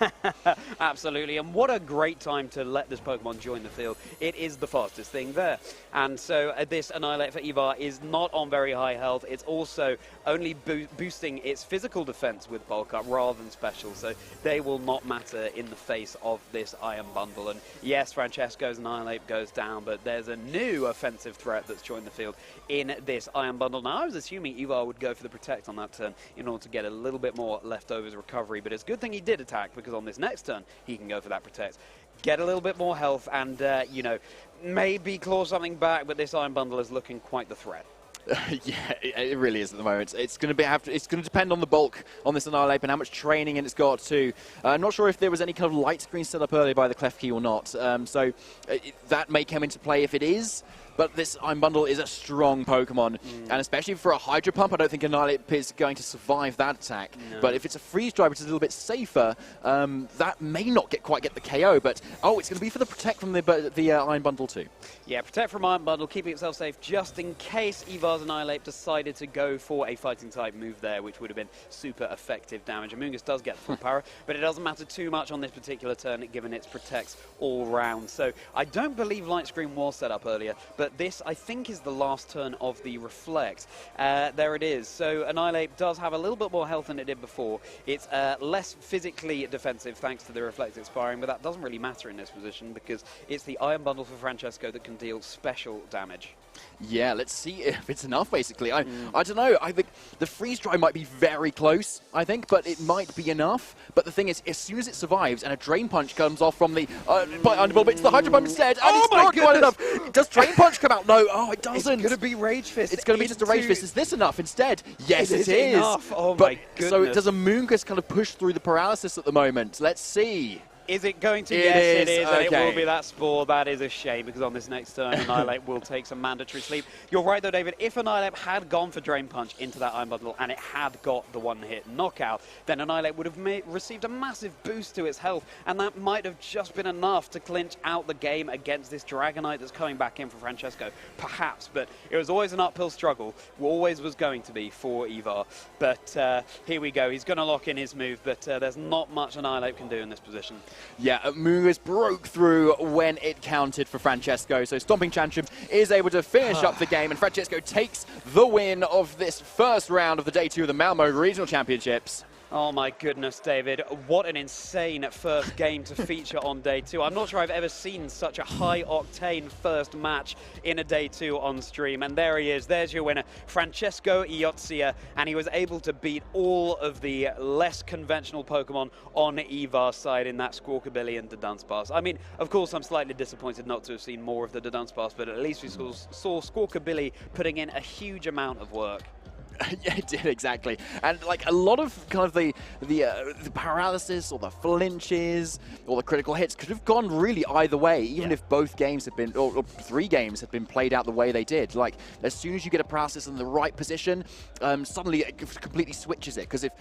Absolutely, and what a great time to let this Pokemon join the field. It is the fastest thing there. And so this Annihilate for Yvar is not on very high health. It's also only boosting its physical defense with Bulk Up rather than special, so they will not matter in the face of this Iron Bundle. And yes, Francesco's Annihilate goes down, but there's a new offensive threat that's joined the field in this Iron Bundle. Now, I was assuming Yvar would go for the Protect on that turn in order to get a little bit more leftovers recovery, but it's a good thing he did attack, because on this next turn, he can go for that Protect. Get a little bit more health and, you know, maybe claw something back, but this Iron Bundle is looking quite the threat. Yeah, it really is at the moment. It's going to depend on the bulk on this Annihilate and how much training it's got too. I'm not sure if there was any kind of light screen set up earlier by the Klefki or not. So that may come into play if it is. But this Iron Bundle is a strong Pokemon, and especially for a Hydro Pump, I don't think Annihilate is going to survive that attack. No. But if it's a Freeze Dry, which is a little bit safer, that may not quite get the KO. But it's going to be for the Protect from the Iron Bundle too. Yeah, Protect from Iron Bundle, keeping itself safe just in case Yvar's Annihilate decided to go for a Fighting type move there, which would have been super effective damage. Amoonguss does get full power, but it doesn't matter too much on this particular turn, given its Protects all round. So I don't believe Light Screen was set up earlier, but this, I think, is the last turn of the Reflect. There it is. So Annihilate does have a little bit more health than it did before. It's less physically defensive thanks to the Reflect expiring, but that doesn't really matter in this position because it's the Iron Bundle for Francesco that can deal special damage. Yeah, let's see if it's enough, basically. I don't know. I think the Freeze Dry might be very close, I think, but it might be enough. But the thing is, as soon as it survives and a Drain Punch comes off from the Underball, it's the Hydro Pump instead, and it's not quite enough. Does Drain Punch come out? No. Oh, it doesn't. It's going to be Rage Fist. It's going to be just a Rage Fist. Is this enough instead? Yes, it is. Enough. Oh, my goodness. So does Amoonguss kind of push through the paralysis at the moment? Let's see. Is it going to? Yes, it is, and it will be that Spore. That is a shame, because on this next turn, Annihilate will take some mandatory sleep. You're right, though, David. If Annihilate had gone for Drain Punch into that Iron Bundle, and it had got the one-hit knockout, then Annihilate would have received a massive boost to its health, and that might have just been enough to clinch out the game against this Dragonite that's coming back in for Francesco. Perhaps, but it was always an uphill struggle. Always was going to be for Yvar. But here we go. He's going to lock in his move, but there's not much Annihilate can do in this position. Yeah, Amoonguss broke through when it counted for Francesco, so Stomping Tantrum is able to finish up the game, and Francesco takes the win of this first round of the Day 2 of the Malmö Regional Championships. Oh my goodness, David. What an insane first game to feature on Day 2. I'm not sure I've ever seen such a high-octane first match in a Day 2 on stream. And there he is. There's your winner, Francesco Iozzia. And he was able to beat all of the less conventional Pokemon on Yvar's side in that Squawkabilly and Dudunsparce. I mean, of course, I'm slightly disappointed not to have seen more of the Dudunsparce, but at least we saw Squawkabilly putting in a huge amount of work. Yeah, it did, exactly. And like a lot of kind of the paralysis or the flinches or the critical hits could have gone really either way, even if both games had been, or 3 games had been played out the way they did. Like, as soon as you get a paralysis in the right position, suddenly it completely switches it. Because if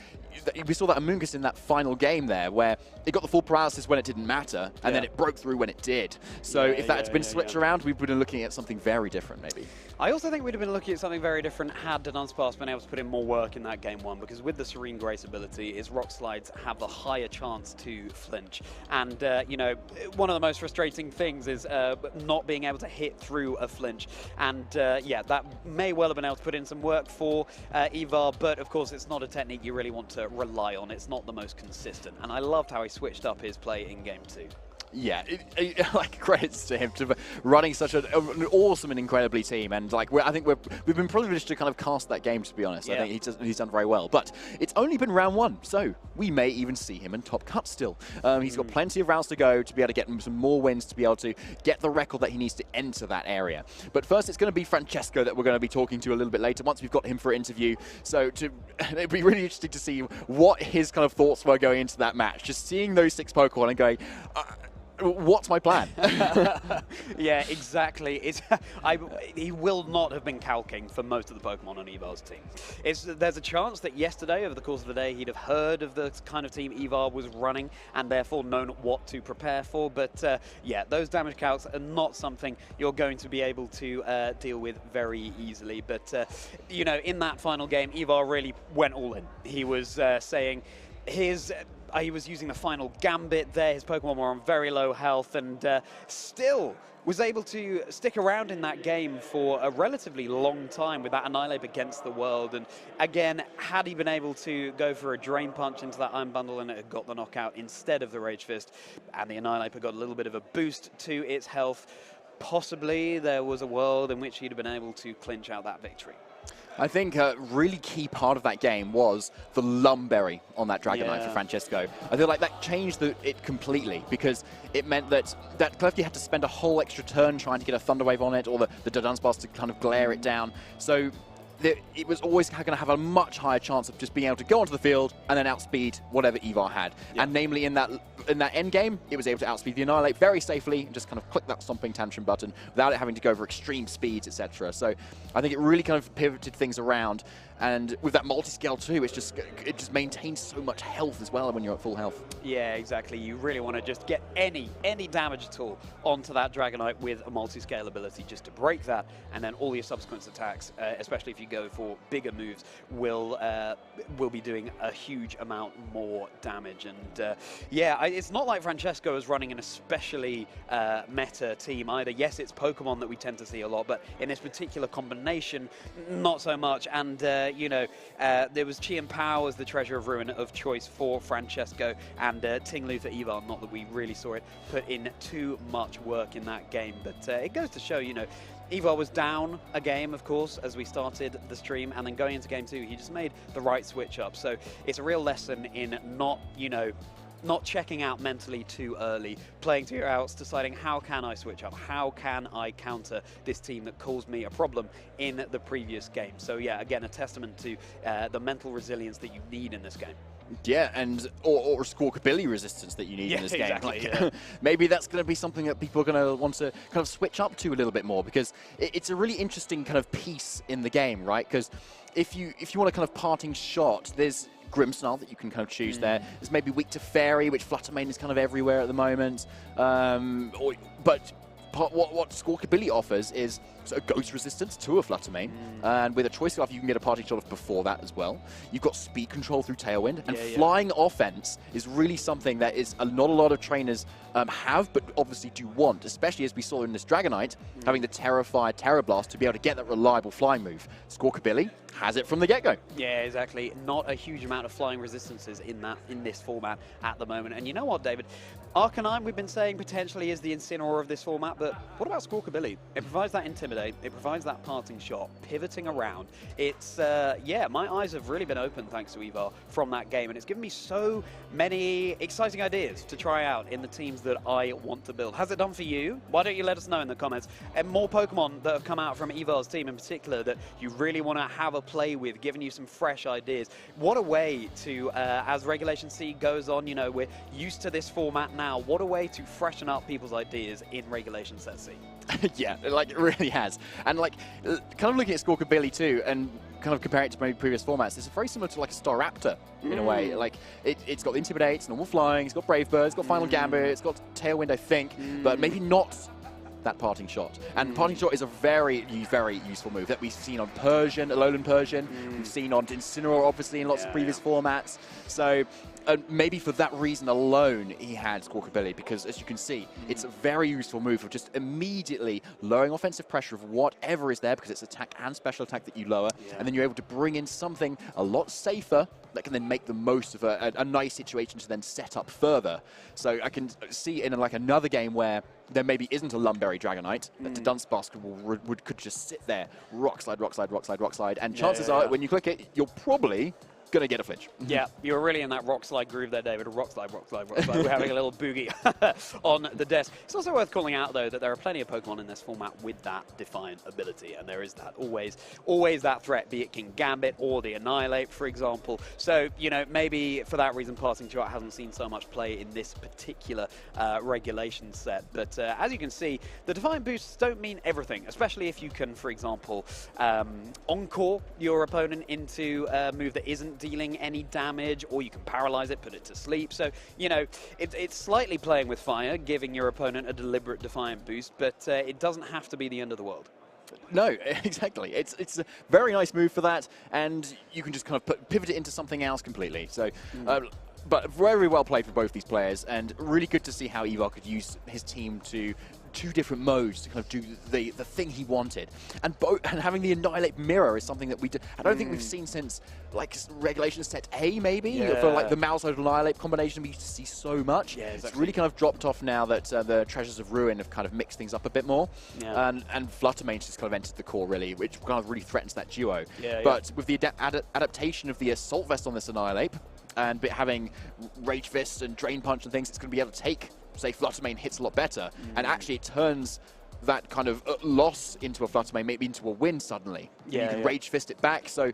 we saw that Among Us in that final game there, where it got the full paralysis when it didn't matter, and then it broke through when it did. So if that had been switched around, we would have been looking at something very different, maybe. I also think we'd have been looking at something very different had Dunsparce been able to put in more work in that game 1, because with the Serene Grace ability, his rock slides have the higher chance to flinch. And, you know, one of the most frustrating things is not being able to hit through a flinch. And, yeah, that may well have been able to put in some work for Yvar, but of course it's not a technique you really want to rely on. It's not the most consistent. And I loved how he switched up his play in game 2. Yeah, like credits to him for running such an awesome and incredibly team, and like I think we've been privileged to kind of cast that game. To be honest, I think he's done very well. But it's only been round 1, so we may even see him in top cut still. He's got plenty of rounds to go to be able to get some more wins to be able to get the record that he needs to enter that area. But first, it's going to be Francesco that we're going to be talking to a little bit later once we've got him for interview. So it'd be really interesting to see what his kind of thoughts were going into that match. Just seeing those 6 Pokemon and going. What's my plan? Yeah, exactly. He will not have been calking for most of the Pokemon on Yvar's team. There's a chance that yesterday, over the course of the day, he'd have heard of the kind of team Yvar was running and therefore known what to prepare for. But yeah, those damage calcs are not something you're going to be able to deal with very easily. But, you know, in that final game, Yvar really went all in. He was saying he was using the final Gambit there. His Pokemon were on very low health and still was able to stick around in that game for a relatively long time with that Annihilate against the world. And again, had he been able to go for a Drain Punch into that Iron Bundle and it had got the knockout instead of the Rage Fist, and the Annihilate got a little bit of a boost to its health, possibly there was a world in which he'd have been able to clinch out that victory. I think a really key part of that game was the Lumberry on that Dragonite for Francesco. I feel like that changed it completely, because it meant that Klefki had to spend a whole extra turn trying to get a Thunder Wave on it, or the Dunsparce to kind of glare it down. So it was always going to have a much higher chance of just being able to go onto the field and then outspeed whatever Yvar had. And namely in that end game, it was able to outspeed the Annihilate very safely and just kind of click that Stomping Tantrum button without it having to go for extreme speeds, etc. So I think it really kind of pivoted things around. And with that multi-scale too, it just maintains so much health as well when you're at full health. Yeah, exactly. You really want to just get any damage at all onto that Dragonite with a multi-scale ability just to break that, and then all your subsequent attacks, especially if you go for bigger moves, will be doing a huge amount more damage. And yeah, it's not like Francesco is running an especially meta team either. Yes, it's Pokemon that we tend to see a lot, but in this particular combination, not so much. And you know, there was Chi and Pow as the Treasure of Ruin of choice for Francesco, and Ting-Lu for Yvar. Not that we really saw it put in too much work in that game, but it goes to show, you know, Yvar was down a game, of course, as we started the stream, and then going into game 2, he just made the right switch up. So it's a real lesson in not, you know, not checking out mentally too early, playing to your outs, deciding how can I switch up, how can I counter this team that caused me a problem in the previous game. So yeah, again, a testament to the mental resilience that you need in this game. Yeah, and or Squawkabilly resistance that you need in this game. Exactly, Maybe that's going to be something that people are going to want to kind of switch up to a little bit more, because it's a really interesting kind of piece in the game, right? Because if you want a kind of parting shot, there's Grimmsnarl that you can kind of choose there. There's maybe weak to Fairy, which Fluttermane is kind of everywhere at the moment. But what Squawkabilly offers is a ghost resistance to a Fluttermane, and with a choice scarf you can get a party shot off before that as well. You've got speed control through Tailwind, and flying offense is really something that is not a lot of trainers have, but obviously do want, especially as we saw in this Dragonite, having the Terrified Terra Blast to be able to get that reliable flying move. Squawkabilly has it from the get-go. Yeah, exactly. Not a huge amount of flying resistances in this format at the moment. And you know what, David? Arcanine, we've been saying, potentially is the Incineroar of this format, but what about Squawkabilly? It provides that Intimidate, it provides that parting shot, pivoting around. It's, yeah, my eyes have really been open thanks to Yvar from that game, and it's given me so many exciting ideas to try out in the teams that I want to build. Has it done for you? Why don't you let us know in the comments? And more Pokemon that have come out from Yvar's team in particular that you really want to have a a play with, giving you some fresh ideas. What a way to, as Regulation C goes on, you know, we're used to this format now, what a way to freshen up people's ideas in Regulation Set C. Yeah, like, it really has. And, like, kind of looking at Squawkabilly too, and kind of compare it to maybe previous formats, it's very similar to like a Staraptor in a way. Like, it's got Intimidate, it's normal flying, it's got Brave Bird, it's got Final Gambit, it's got Tailwind, I think, but maybe not that Parting Shot. And Parting Shot is a very, very useful move that we've seen on Persian, Alolan Persian, we've seen on Incineroar, obviously, in lots of previous formats. So maybe for that reason alone, he had Squawkabilly, because as you can see, it's a very useful move of just immediately lowering offensive pressure of whatever is there, because it's attack and special attack that you lower, and then you're able to bring in something a lot safer that can then make the most of a nice situation to then set up further. So I can see in like another game where there maybe isn't a Lumberry Dragonite, that the Dunsparce could just sit there, rock slide, rock slide, rock slide, rock slide, and chances are when you click it, you're probably going to get a flinch. Yeah, you were really in that rock slide groove there, David. Rock slide, rock slide, rock slide. We're having a little boogie on the desk. It's also worth calling out, though, that there are plenty of Pokemon in this format with that Defiant ability, and there is that always that threat, be it King Gambit or the Annihilate, for example. So, you know, maybe for that reason, Parting Shot hasn't seen so much play in this particular regulation set. But as you can see, the Defiant boosts don't mean everything, especially if you can, for example, Encore your opponent into a move that isn't dealing any damage, or you can paralyze it, put it to sleep. So, you know, it's slightly playing with fire, giving your opponent a deliberate Defiant boost, but it doesn't have to be the end of the world. No, exactly. It's a very nice move for that, and you can just kind of pivot it into something else completely. So, but very well played for both these players, and really good to see how Yvar could use his team to two different modes to kind of do the thing he wanted. And having the Annihilate Mirror is something that I don't think we've seen since like Regulation Set A, maybe, for like the Malzahn Annihilate combination we used to see so much. Yeah, exactly. It's really kind of dropped off now that the Treasures of Ruin have kind of mixed things up a bit more. Yeah. And Fluttermane just kind of entered the core, really, which kind of really threatens that duo. Yeah, but with the adaptation of the Assault Vest on this Annihilate, and having Rage Fist and Drain Punch and things, it's going to be able to take, say, Fluttermane hits a lot better, and actually it turns that kind of loss into a Fluttermane, maybe into a win suddenly. You can Rage Fist it back, so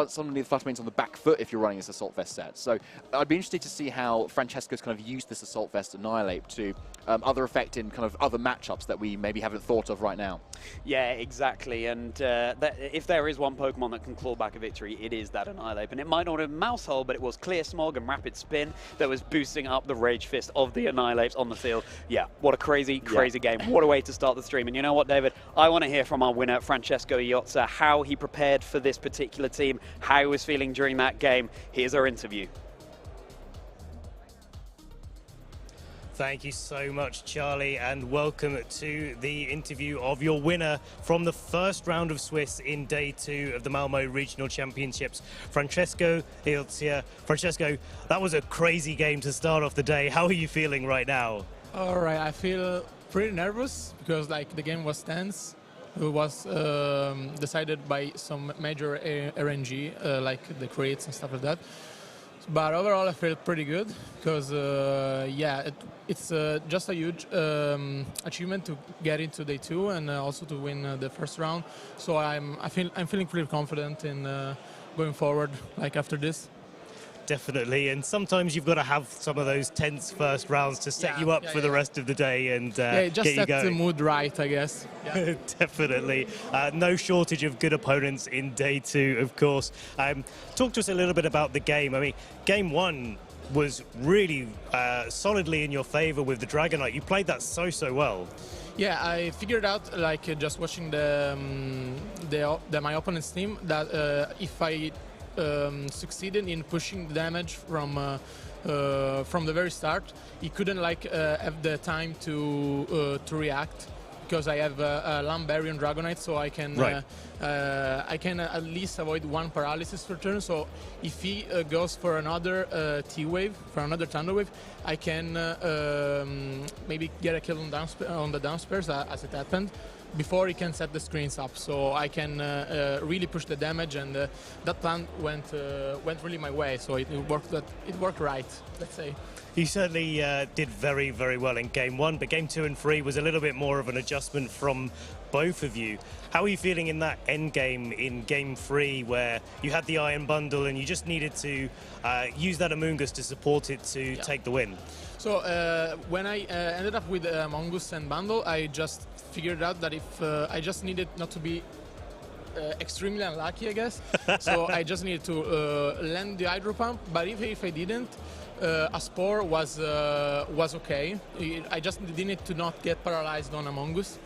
suddenly the Fluttermane's on the back foot if you're running this Assault Vest set. So I'd be interested to see how Francesco's kind of used this Assault Vest Annihilate to other effect in kind of other matchups that we maybe haven't thought of right now. Yeah, exactly, and if there is one Pokemon that can claw back a victory, it is that Annihilate, and it might not have been Mousehole, but it was Clear Smog and Rapid Spin that was boosting up the Rage Fist of the Annihilate on the field. Yeah, what a crazy game. What a way to start the stream. And you know what, David? I want to hear from our winner, Francesco Iozzia, how he prepared for this particular team, how he was feeling during that game. Here's our interview. Thank you so much, Charlie, and welcome to the interview of your winner from the first round of Swiss in Day 2 of the Malmö Regional Championships, Francesco Iozzia. Francesco, that was a crazy game to start off the day. How are you feeling right now? All right, I feel pretty nervous because like the game was tense. It was decided by some major RNG, like the crates and stuff like that. But overall, I feel pretty good because, yeah, it's just a huge achievement to get into Day 2 and also to win the first round. So I'm feeling pretty confident in going forward, like after this. Definitely, and sometimes you've got to have some of those tense first rounds to set you up for the rest of the day and just get you set going. the mood right, I guess. Yeah. Definitely. No shortage of good opponents in Day 2, of course. Talk to us a little bit about the game. I mean, Game 1 was really solidly in your favor with the Dragonite. You played that so well. Yeah, I figured out, like just watching my opponent's team, that if I succeeded in pushing the damage from the very start, he couldn't have the time to react because I have a Lumbarian Dragonite, so I can at least avoid one paralysis per turn. So if he goes for another T-Wave, for another Thunder Wave, I can maybe get a kill on the downstairs as it happened. before he can set the screens up, so I can really push the damage, and that plan went really my way. So it worked right, let's say. You certainly did very, very well in Game 1, but Game 2 and 3 was a little bit more of an adjustment from both of you. How are you feeling in that end game in Game 3, where you had the Iron Bundle and you just needed to use that Among Us to support it to take the win? So when I ended up with Among Us and Bundle, I just figured out that if I just needed not to be extremely unlucky, I guess. So I just needed to land the Hydro Pump, but if I didn't, a Spore was okay. I just needed to not get paralyzed on Among Us.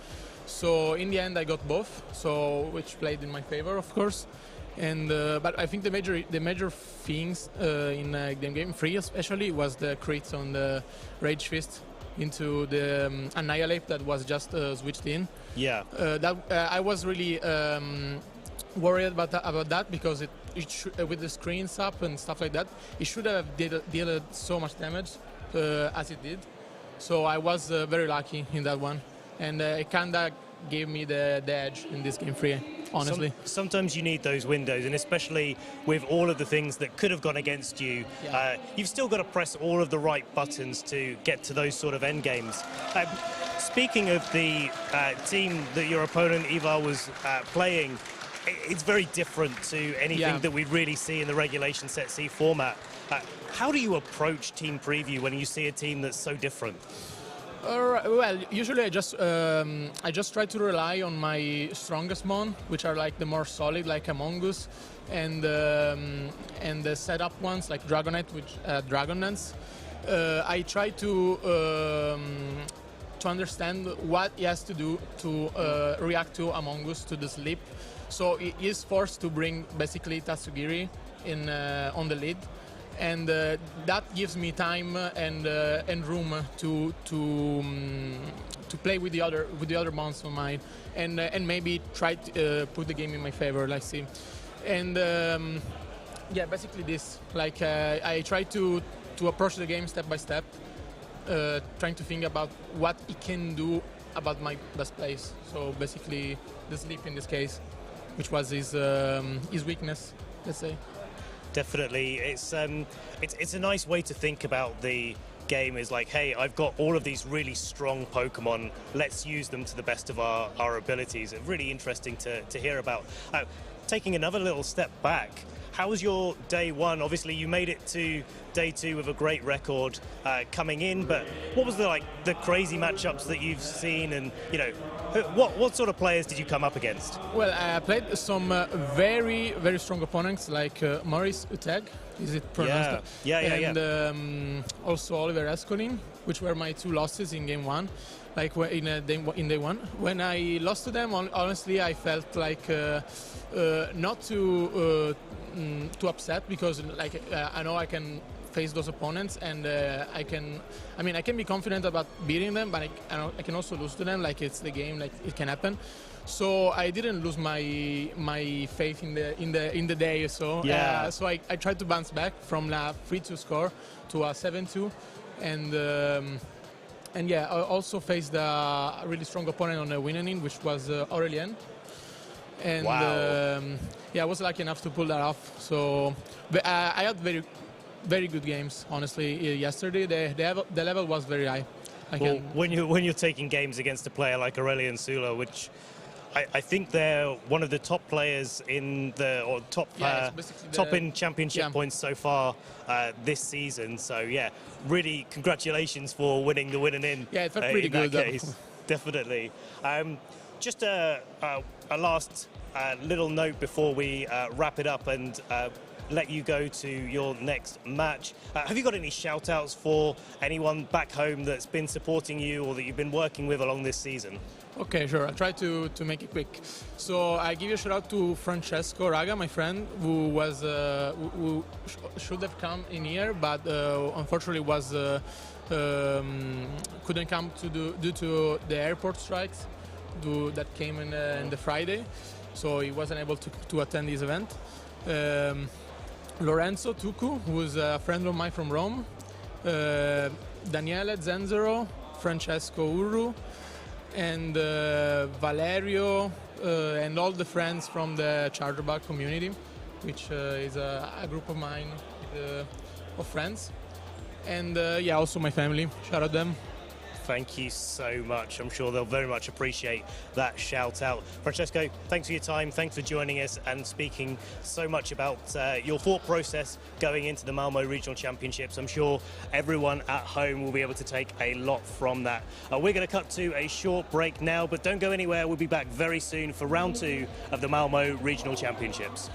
So in the end, I got both, so which played in my favor, of course. And but I think the major things in Game 3 especially was the crits on the Rage Fist into the Annihilate that was just switched in. Yeah. I was really worried about that because with the screens up and stuff like that, it should have dealt so much damage as it did. So I was very lucky in that one, and it kinda gave me the edge in this Game 3, honestly. Sometimes you need those windows, and especially with all of the things that could have gone against you, you've still got to press all of the right buttons to get to those sort of end games. Speaking of the team that your opponent Yvar was playing, it's very different to anything that we really see in the regulation set C format. How do you approach team preview when you see a team that's so different? Well, usually I just try to rely on my strongest mon, which are like the more solid, like Among Us, and the setup ones like Dragonite, which Dragon Dance. I try to understand what he has to do to react to Among Us, to the sleep. So he is forced to bring basically Tatsugiri in on the lead. And that gives me time and room to play with the other mons of mine, and maybe try to put the game in my favor. Let's see, and yeah, basically this. Like I try to approach the game step by step, trying to think about what it can do about my best plays. So basically, the sleep in this case, which was his weakness, let's say. Definitely, it's a nice way to think about the game. Is like, hey, I've got all of these really strong Pokemon. Let's use them to the best of our abilities. It's really interesting to hear about. Taking another little step back, how was your day one? Obviously, you made it to day two with a great record coming in. But what was the crazy matchups that you've seen, and what sort of players did you come up against? Well, I played some very, very strong opponents like Maurice Uteg, is it pronounced? Yeah. And also Oliver Escolin, which were my two losses in Game 1, like in day one. When I lost to them, honestly, I felt like not too upset, because like I know I can face those opponents, and I can be confident about beating them, but I can also lose to them. Like, it's the game, like it can happen. So I didn't lose my faith in the day. So so I tried to bounce back from a 3-2 score to a 7-2, and yeah, I also faced a really strong opponent on the winning, which was Aurelien. And wow. I was lucky enough to pull that off. So I had very, very good games, honestly. Yesterday, the level was very high. When you're taking games against a player like Aurelien Sula, which I think they're one of the top players in top in championship points so far this season. So yeah, really congratulations for winning the winning in. Yeah, it felt pretty good. Case. Definitely. Just a last little note before we wrap it up and let you go to your next match. Have you got any shout-outs for anyone back home that's been supporting you or that you've been working with along this season? Okay, sure. I'll try to make it quick. So I give you a shout-out to Francesco Iozzia, my friend, who was who should have come in here, but unfortunately couldn't come due to the airport strikes that came in the Friday, so he wasn't able to attend this event. Lorenzo Tucu, who's a friend of mine from Rome, Daniele Zenzero, Francesco Urru, and Valerio, and all the friends from the Chargerbug community, which is a group of mine of friends. And yeah, also my family. Shout out them. Thank you so much. I'm sure they'll very much appreciate that shout out. Francesco, thanks for your time. Thanks for joining us and speaking so much about your thought process going into the Malmö Regional Championships. I'm sure everyone at home will be able to take a lot from that. We're going to cut to a short break now, but don't go anywhere. We'll be back very soon for round 2 of the Malmö Regional Championships.